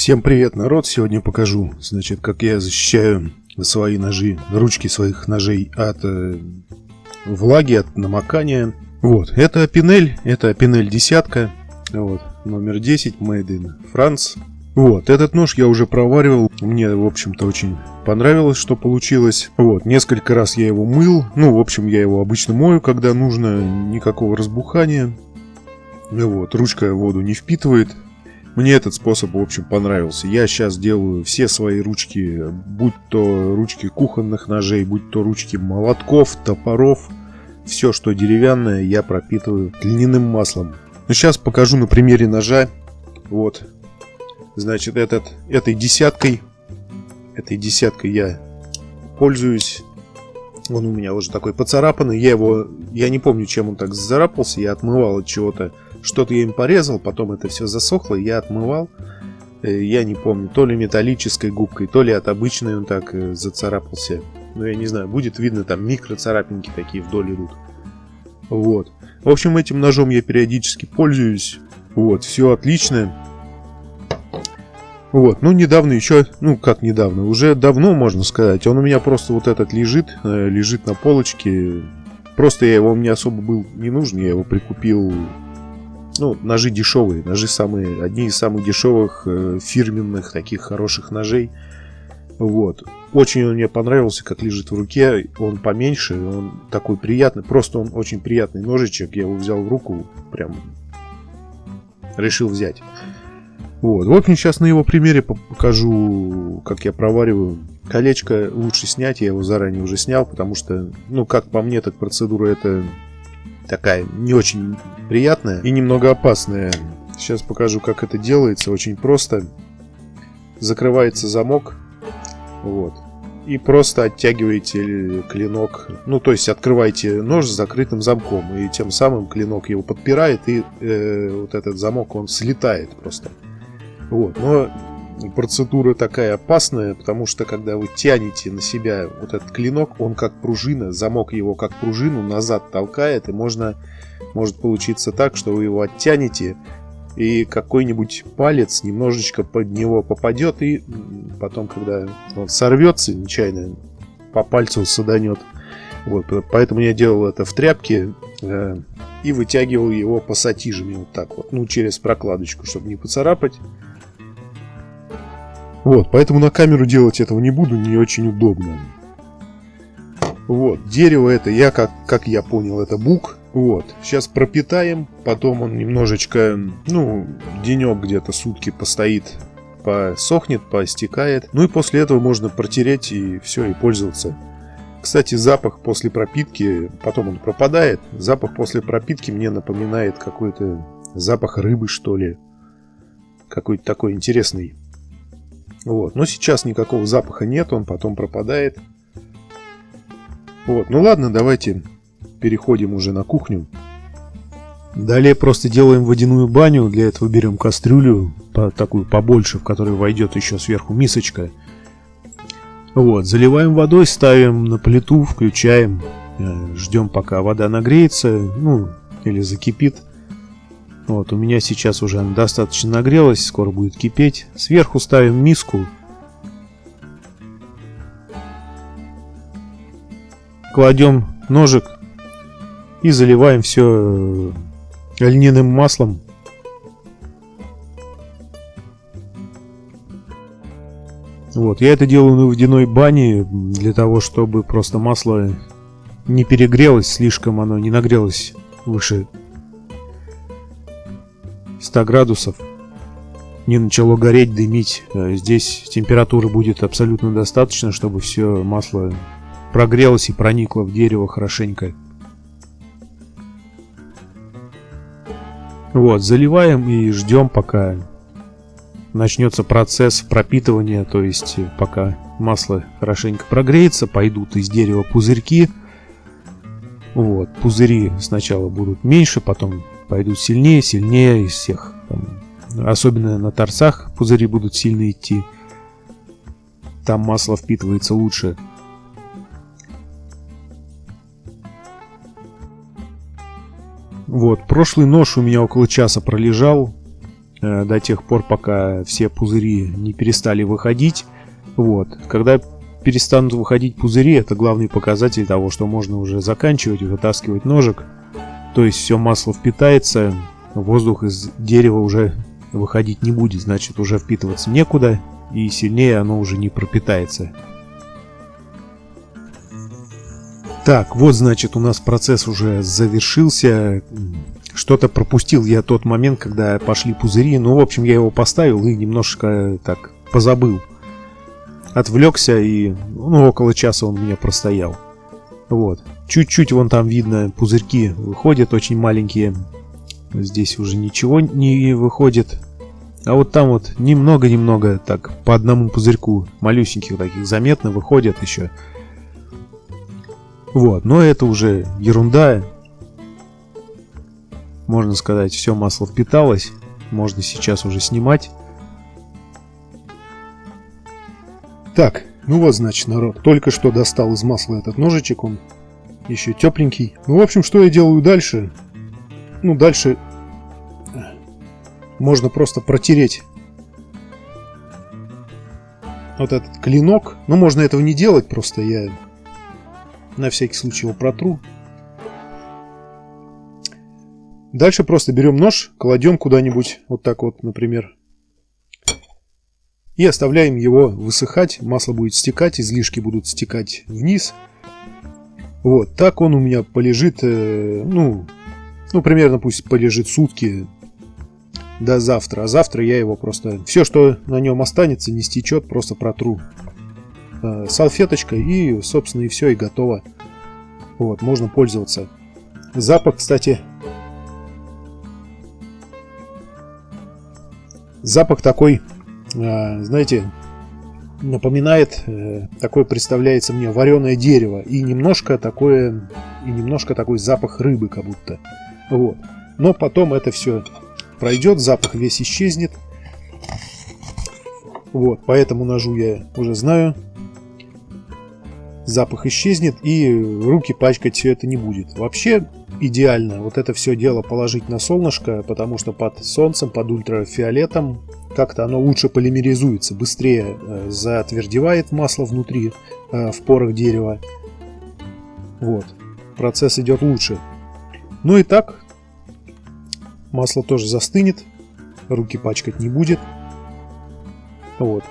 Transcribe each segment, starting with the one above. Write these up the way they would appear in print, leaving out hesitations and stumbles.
Всем привет, народ! Сегодня покажу, значит, как я защищаю свои ножи, ручки своих ножей от влаги, от намокания. Вот, это Пинель десятка, вот, номер 10, Made in France. Вот, этот нож я уже проваривал, мне, в общем-то, очень понравилось, что получилось. Вот, несколько раз я его мыл, ну, в общем, я его обычно мою, когда нужно, никакого разбухания. Вот, ручка воду не впитывает. Мне этот способ, в общем, понравился. Я сейчас делаю все свои ручки, будь то ручки кухонных ножей, будь то ручки молотков, топоров. Все, что деревянное, я пропитываю льняным маслом. Но сейчас покажу на примере ножа. Вот. Значит, этой десяткой я пользуюсь. Он у меня уже такой поцарапанный. Я не помню, чем он так зацарапался. Я отмывал от чего-то. Что-то я им порезал, потом это все засохло, я отмывал. Я не помню, то ли металлической губкой, то ли от обычной он так зацарапался. Ну, я не знаю, будет видно, там микроцарапинки такие вдоль идут. Вот. В общем, этим ножом я периодически пользуюсь. Вот, все отлично. Вот, ну, недавно еще, ну, как недавно, уже давно, можно сказать. Он у меня просто вот этот лежит на полочке. Просто его мне особо был не нужен, я его прикупил. Ну, ножи дешевые, ножи одни из самых дешевых фирменных таких хороших ножей. Вот. Очень он мне понравился, как лежит в руке. Он поменьше, он такой приятный. Просто он очень приятный ножичек. Я его взял в руку, прям решил взять. Вот. В общем, сейчас на его примере покажу, как я провариваю. Колечко лучше снять, я его заранее уже снял, потому что, ну, как по мне, так процедура это такая не очень приятная и немного опасная. Сейчас покажу, как это делается. Очень просто. Закрывается замок. Вот. И просто оттягиваете клинок. Ну, то есть открываете нож с закрытым замком. И тем самым клинок его подпирает. И вот этот замок, он слетает просто. Вот. Но процедура такая опасная, потому что когда вы тянете на себя вот этот клинок, он как пружина, замок его как пружину назад толкает, и может получиться так, что вы его оттянете, и какой-нибудь палец немножечко под него попадет, и потом, когда он сорвется нечаянно, по пальцу саданет. Вот, поэтому я делал это в тряпке и вытягивал его пассатижами вот так вот, ну, через прокладочку, чтобы не поцарапать. Вот, поэтому на камеру делать этого не буду, не очень удобно. Вот, дерево это, как я понял, это бук. Вот, сейчас пропитаем, потом он немножечко, ну, денек где-то, сутки постоит, посохнет, поистекает. Ну и после этого можно протереть и все, и пользоваться. Кстати, запах после пропитки, потом он пропадает. Запах после пропитки мне напоминает какой-то запах рыбы, что ли. Какой-то такой интересный. Вот, но сейчас никакого запаха нет, он потом пропадает. Вот, ну ладно, давайте переходим уже на кухню. Далее просто делаем водяную баню. Для этого берем кастрюлю, такую побольше, в которой войдет еще сверху мисочка. Вот, заливаем водой, ставим на плиту, включаем, ждем пока вода нагреется, ну, или закипит. Вот, у меня сейчас уже она достаточно нагрелась, скоро будет кипеть. Сверху ставим миску. Кладем ножик и заливаем все льняным маслом. Вот, я это делаю на водяной бане, для того, чтобы просто масло не перегрелось слишком, оно не нагрелось выше 100 градусов, не начало гореть, дымить. Здесь температуры будет абсолютно достаточно, чтобы все масло прогрелось и проникло в дерево хорошенько. Вот, заливаем и ждем, пока начнется процесс пропитывания, то есть пока масло хорошенько прогреется, пойдут из дерева пузырьки. Вот, пузыри сначала будут меньше, потом пойдут сильнее из всех. Там, особенно на торцах пузыри будут сильно идти. Там масло впитывается лучше. Вот, прошлый нож у меня около часа пролежал. до тех пор, пока все пузыри не перестали выходить. Вот. Когда перестанут выходить пузыри, это главный показатель того, что можно уже заканчивать и вытаскивать ножик. То есть все масло впитается, воздух из дерева уже выходить не будет, значит уже впитываться некуда, и сильнее оно уже не пропитается. Так, вот значит у нас процесс уже завершился. Что-то пропустил я тот момент, когда пошли пузыри. Ну, в общем, я его поставил и немножко так позабыл. Отвлекся и около часа он у меня простоял. Вот. Чуть-чуть вон там видно, пузырьки выходят очень маленькие. Здесь уже ничего не выходит. А вот там вот немного так по одному пузырьку малюсеньких таких заметно выходят еще. Вот, но это уже ерунда. Можно сказать, все масло впиталось. Можно сейчас уже снимать. Так, ну вот значит, народ. Только что достал из масла этот ножичек. Он еще тепленький. Ну, в общем, что я делаю дальше? Ну, дальше можно просто протереть вот этот клинок. Но можно этого не делать. Просто я на всякий случай его протру. Дальше просто берем нож, кладем куда-нибудь, вот так вот, например, и оставляем его высыхать. Масло будет стекать, излишки будут стекать вниз. Вот, так он у меня полежит, ну, примерно пусть полежит сутки до завтра. А завтра я его просто, все, что на нем останется, не стечет, просто протру салфеточкой и, собственно, и все, и готово. Вот, можно пользоваться. Запах, кстати... Запах такой, знаете, напоминает, такое представляется мне вареное дерево и немножко такой запах рыбы, как будто. Вот. Но потом это все пройдет, запах весь исчезнет. Вот, по этому ножу я уже знаю. Запах исчезнет и руки пачкать все это не будет. Вообще идеально вот это все дело положить на солнышко, потому что под солнцем, под ультрафиолетом как-то оно лучше полимеризуется, быстрее затвердевает масло внутри, в порах дерева. Вот, процесс идет лучше. Ну и так, масло тоже застынет, руки пачкать не будет. Вот,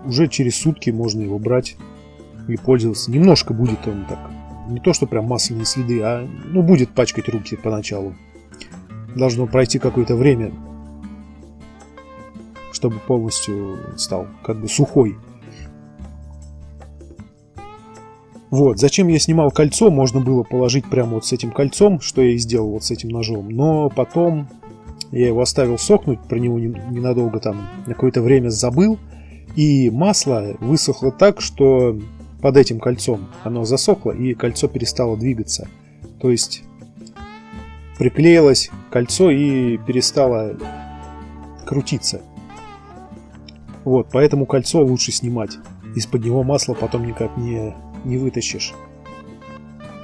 уже через сутки можно его брать и пользоваться. Немножко будет он так, не то что прям масляные следы, а ну будет пачкать руки поначалу. Должно пройти какое-то время, чтобы полностью стал как бы сухой. Вот, зачем я снимал кольцо, можно было положить прямо вот с этим кольцом, что я и сделал вот с этим ножом. Но потом я его оставил сохнуть, про него ненадолго там на какое-то время забыл. И масло высохло так, что под этим кольцом оно засохло и кольцо перестало двигаться. То есть приклеилось кольцо и перестало крутиться. Вот, поэтому кольцо лучше снимать. Из-под него масло потом никак не вытащишь.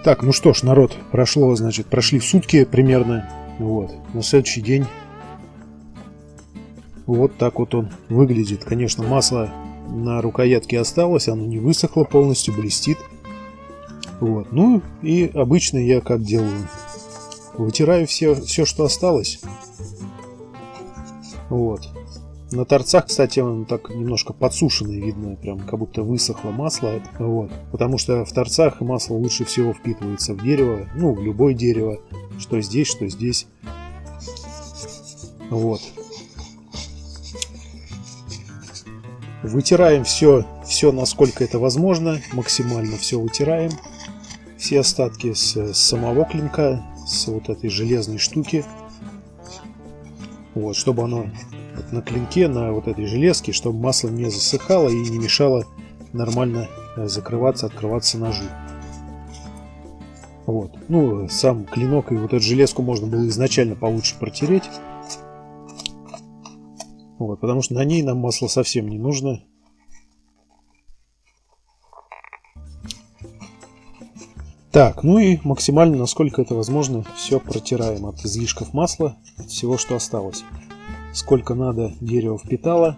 Так, ну что ж, народ, прошли сутки примерно. Вот, на следующий день вот так вот он выглядит. Конечно, масло на рукоятке осталось, оно не высохло полностью, блестит. Вот, ну и обычно я как делаю? Вытираю все, что осталось. Вот. На торцах, кстати, он так немножко подсушенный, видно, прям как будто высохло масло. Вот. Потому что в торцах масло лучше всего впитывается в дерево, ну, в любое дерево, что здесь, что здесь. Вот. Вытираем все, насколько это возможно, максимально все вытираем. Все остатки с самого клинка, с вот этой железной штуки. Вот, чтобы оно на клинке, на вот этой железке, чтобы масло не засыхало и не мешало нормально закрываться, открываться ножу. Вот. Ну, сам клинок и вот эту железку можно было изначально получше протереть. Вот, потому что на ней нам масло совсем не нужно. Так, ну и максимально, насколько это возможно, все протираем от излишков масла, от всего, что осталось. сколько надо дерево впитало.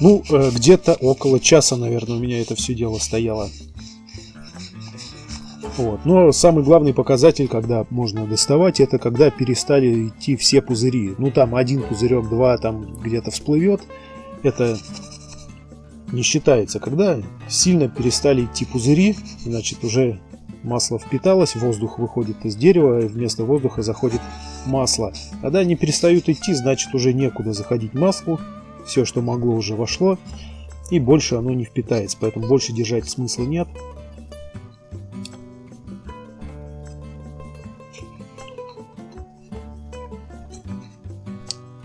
Ну, где-то около часа, наверное, у меня это все дело стояло. Вот. Но самый главный показатель, когда можно доставать, это когда перестали идти все пузыри. Ну, там один пузырек, два там где-то всплывет. Это не считается. Когда сильно перестали идти пузыри, значит, уже масло впиталось, воздух выходит из дерева, и вместо воздуха заходит масло. Когда они перестают идти, значит, уже некуда заходить маслу. Все, что могло, уже вошло. И больше оно не впитается. Поэтому больше держать смысла нет.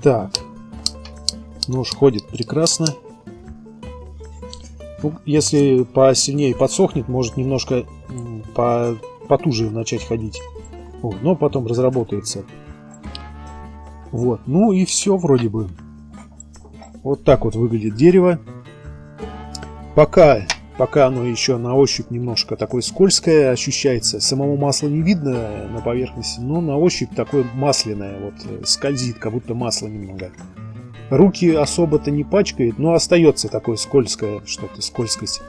Так, нож ходит прекрасно. Ну, если посильнее подсохнет, может немножко потуже начать ходить. Вот, но потом разработается. Вот, ну и все вроде бы. Вот так вот выглядит дерево. Пока оно еще на ощупь немножко такое скользкое ощущается. Самого масла не видно на поверхности, но на ощупь такое масляное. Вот скользит, как будто масло немного. Руки особо-то не пачкает, но остается такое скользкое что-то, скользкость.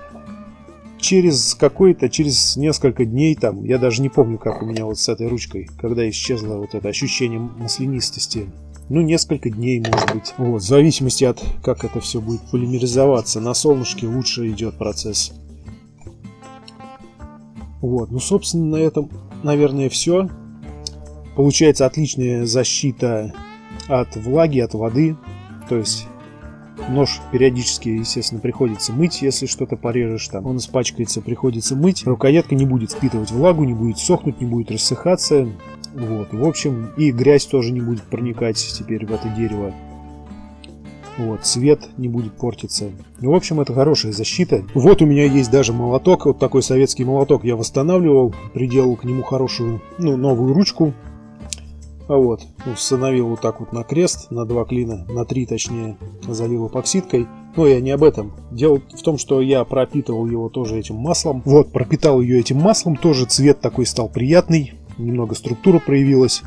Через несколько дней, там, я даже не помню, как у меня вот с этой ручкой, когда исчезло вот это ощущение маслянистости. Ну, несколько дней, может быть. Вот, в зависимости от, как это все будет полимеризоваться. На солнышке лучше идет процесс. Вот, ну, собственно, на этом, наверное, все. Получается отличная защита от влаги, от воды. То есть нож периодически, естественно, приходится мыть, если что-то порежешь, там он испачкается, приходится мыть. Рукоятка не будет впитывать влагу, не будет сохнуть, не будет рассыхаться. Вот, в общем, и грязь тоже не будет проникать теперь в это дерево. Вот, цвет не будет портиться. В общем, это хорошая защита. Вот у меня есть даже молоток, вот такой советский молоток я восстанавливал, приделал к нему хорошую, новую ручку. Вот, установил вот так вот на крест, на 2 клина, на 3 точнее, залил эпоксидкой. Но я не об этом. Дело в том, что я пропитывал его тоже этим маслом. Вот, пропитал ее этим маслом, тоже цвет такой стал приятный. Немного структура проявилась.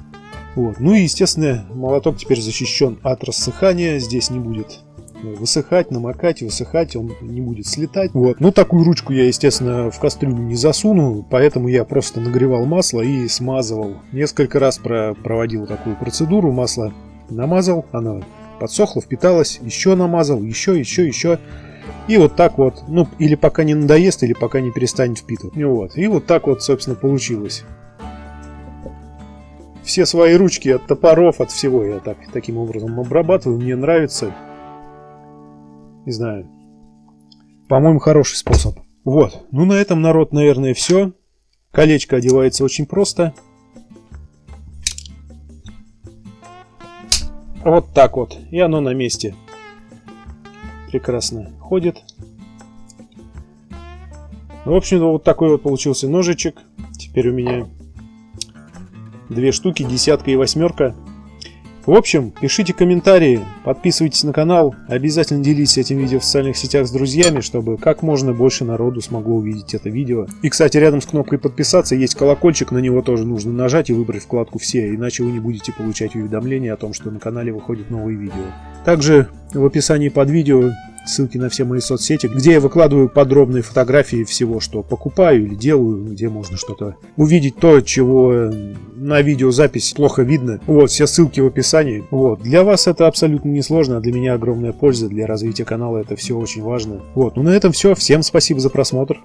Вот. Ну и, естественно, молоток теперь защищен от рассыхания. Здесь не будет высыхать, намокать, высыхать, он не будет слетать. Вот. Ну, такую ручку я, естественно, в кастрюлю не засуну, поэтому я просто нагревал масло и смазывал. Несколько раз проводил такую процедуру, масло намазал, оно подсохло, впиталось, еще намазал, еще. И вот так вот, ну, или пока не надоест, или пока не перестанет впитывать. Вот. И вот так вот, собственно, получилось. Все свои ручки от топоров, от всего я таким образом обрабатываю. Мне нравится. Не знаю. По-моему, хороший способ. Вот. Ну, на этом, народ, наверное, все. Колечко одевается очень просто. Вот так вот. И оно на месте. Прекрасно ходит. В общем-то, вот такой вот получился ножичек. Теперь у меня 2 штуки, 10 и 8. В общем, пишите комментарии, подписывайтесь на канал, обязательно делитесь этим видео в социальных сетях с друзьями, чтобы как можно больше народу смогло увидеть это видео. И, кстати, рядом с кнопкой подписаться есть колокольчик, на него тоже нужно нажать и выбрать вкладку «Все», иначе вы не будете получать уведомления о том, что на канале выходят новые видео. Также в описании под видео ссылки на все мои соцсети, где я выкладываю подробные фотографии всего, что покупаю или делаю, где можно что-то увидеть, то, чего на видеозаписи плохо видно. Вот, все ссылки в описании. Вот, для вас это абсолютно несложно, а для меня огромная польза, для развития канала это все очень важно. Вот, ну на этом все. Всем спасибо за просмотр.